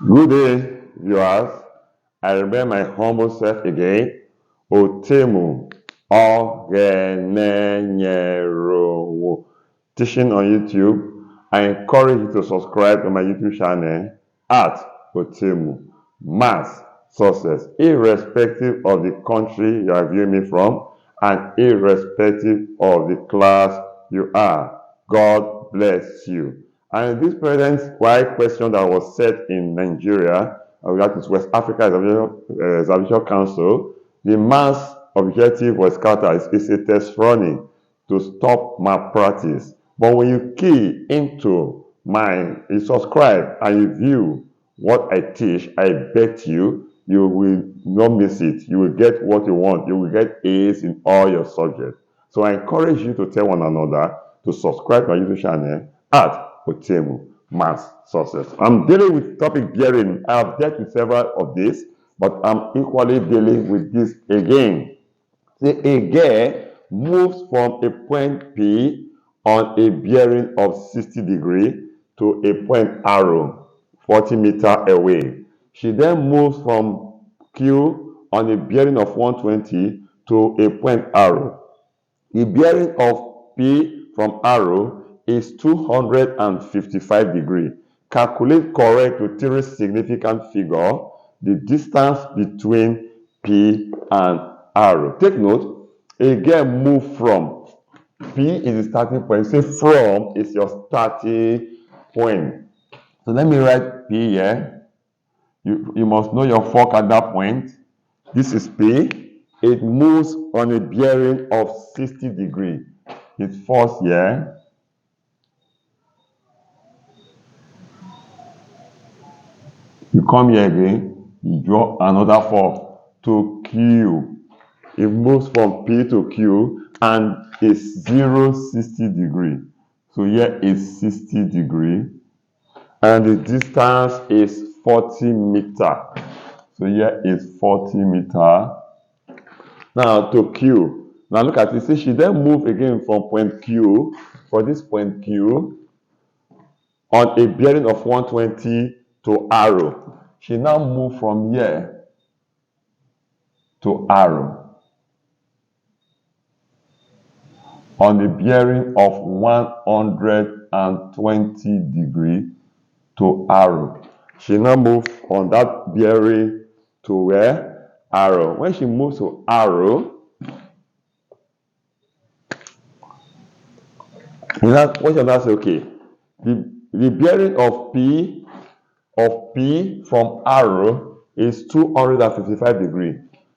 Good day, viewers. I remember my humble self again. Otemu Ogenenyerowo. Teaching on YouTube. I encourage you to subscribe to my YouTube channel at Otemu Mass Success, irrespective of the country you are viewing me from and irrespective of the class you are. God bless you. And this present why question that was set in Nigeria, that is West Africa Examination Council, the mass objective was scattered. It's a test running to stop malpractice. But when you key into mine, you subscribe and you view what I teach, I bet you will not miss it. You will get what you want. You will get A's in all your subjects. So I encourage you to tell one another to subscribe to my YouTube channel at Otemu Mass Success. I'm dealing with topic bearing. I have dealt with several of these, but I'm equally dealing with this again. A gear moves from a point P on a bearing of 60 degrees to a point arrow 40 meters away. She then moves from Q on a bearing of 120 to a point arrow. The bearing of P from arrow is 255 degrees. Calculate correct to three significant figure the distance between P and arrow. Take note, again move from. P is the starting point. Say from is your starting point. So let me write P here. You must know your fork at that point. This is P. It moves on a bearing of 60 degrees. It falls here. You come here again. You draw another fork to Q. It moves from P to Q and is 60 degrees. So here is 60 degrees. And the distance is 40 meters. So here is 40 meters. Now to Q. Now look at it. See, she then moved again from point Q, for this point Q, on a bearing of 120 to arrow. She now moved from here to arrow on a bearing of 120 degrees to arrow. She now moved on that bearing to where? Arrow. When she moves to arrow, what you now say, okay, the bearing of P from arrow is 255 degrees.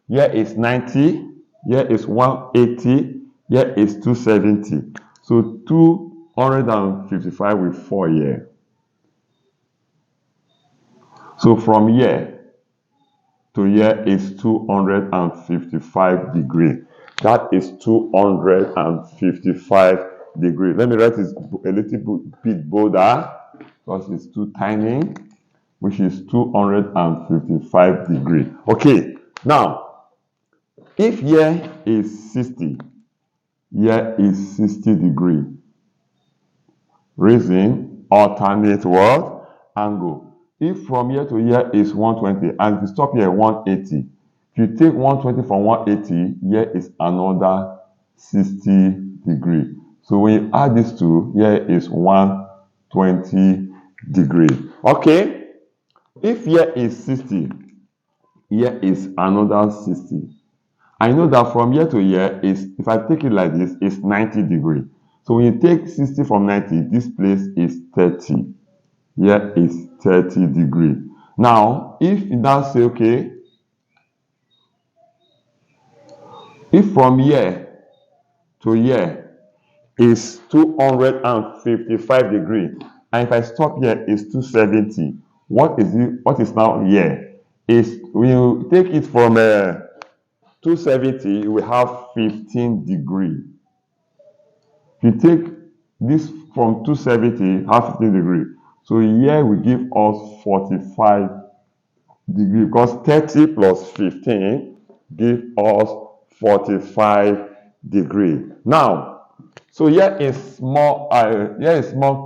Here is 90, here is 180, here is 270. So 255 will fall here. So from here to here is 255 degrees. That is 255 degrees. Let me write this a little bit bolder because it's too tiny, which is 255 degrees. Okay, now, if here is 60, here is 60 degrees. Reason, alternate what? Angle. If from here to here is 120, and if you stop here at 180, if you take 120 from 180, here is another 60 degrees. So when you add these two, here is 120 degrees. Okay? If here is 60, here is another 60. I know that from here to here is, if I take it like this, is 90 degrees. So when you take 60 from 90, this place is 30. Here is 30 degrees. Now, if you now say, okay, if from here to here is 255 degrees, and if I stop here is 270, what is now here? Is when you take it from 270, you will have 15 degrees. If you take this from 270, have 15 degrees. So here we give us 45 degrees because 30 plus 15 give us 45 degrees. Now, so here is small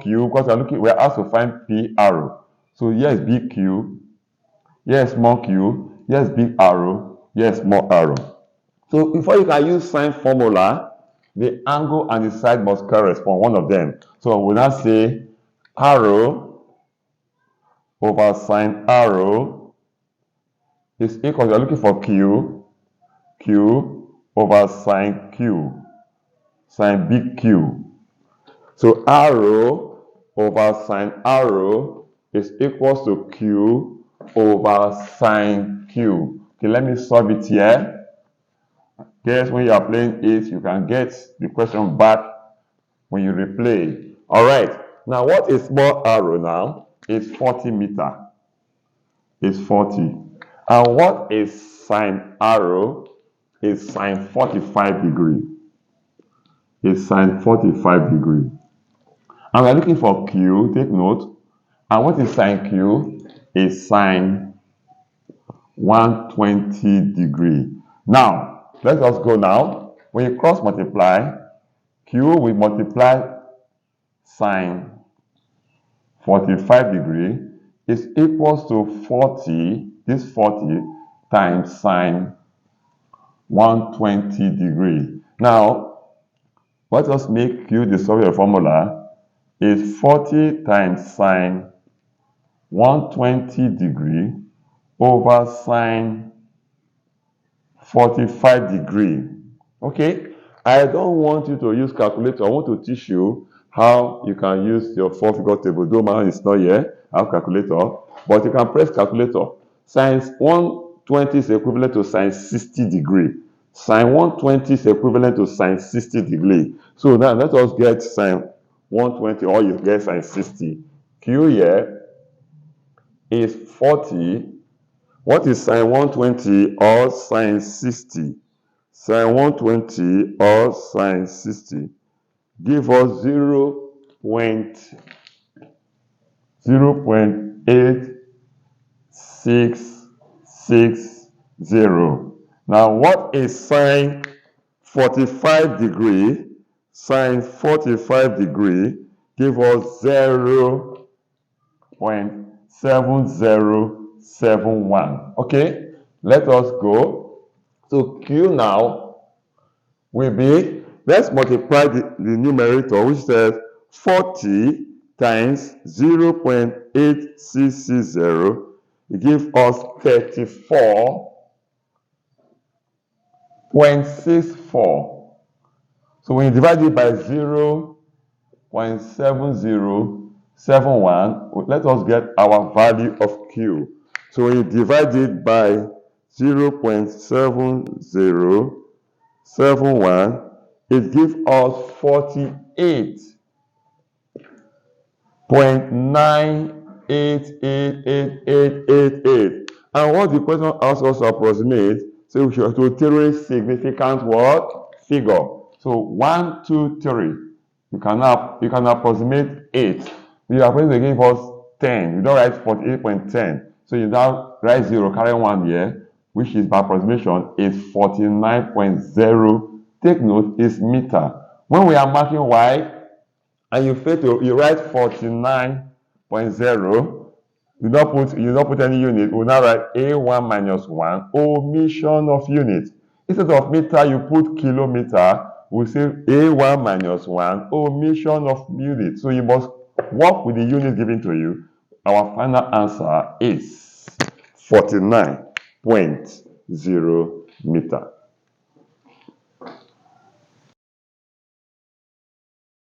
q because we're asked to find P arrow. So here is BQ. Yes, small q. Yes, big arrow. Yes, small arrow. So before you can use sine formula, the angle and the side must correspond, one of them. So we'll now say arrow over sine arrow is equal, you're looking for q over sine q, sine big Q. So arrow over sine arrow is equals to q over sine q. Okay, let me solve it here. Guess when you are playing it, you can get the question back when you replay. All right. Now, what is small arrow now? It's 40 meter. It's 40. And what is sine arrow? Is sine 45 degree. It's sine 45 degree. And we're looking for Q, take note. And what is sine Q? Is sine 120 degree. Now, let us go now. When you cross multiply, Q will multiply sine 45 degree is equals to 40, this 40 times sine 120 degree. Now, let us make Q the survey formula is 40 times sine 120 degree over sine 45 degree. Okay, I don't want you to use calculator. I want to teach you how you can use your 4-figure table. Though mine is not here, I have calculator, but you can press calculator. Sine 120 is equivalent to sine 60 degree. Sine 120 is equivalent to sine 60 degree. So now let us get sine 120, or you get sine 60. Q here is 40. What is sine 120 or sine 60? Sine 120 or sine 60 give us 0.8660. Now, what is sine 45 degree? Sine 45 degree give us 0.7071. Okay, let us go. So Q now will be, let's multiply the numerator, which says 40 times 0.8660. It gives us 34.64. So when you divide it by 0.7071, let us get our value of Q. So when you divide it by 0.7071, it gives us 48.988888. And what the question asks us to approximate, so we should to iterate significant what? Figure. So 1, 2, 3. You can approximate 8. You are going to give us 10. You don't write 48.10. So you now write 0, carry 1 here, which is by approximation is 49.0. Take note, is meter. When we are marking Y, and you write 49.0, you don't put any unit. We now write A1 minus 1, omission of unit. Instead of meter, you put kilometer. We say A1 minus 1, omission of unit. So you must work with the unit given to you. Our final answer is 49.0 meter.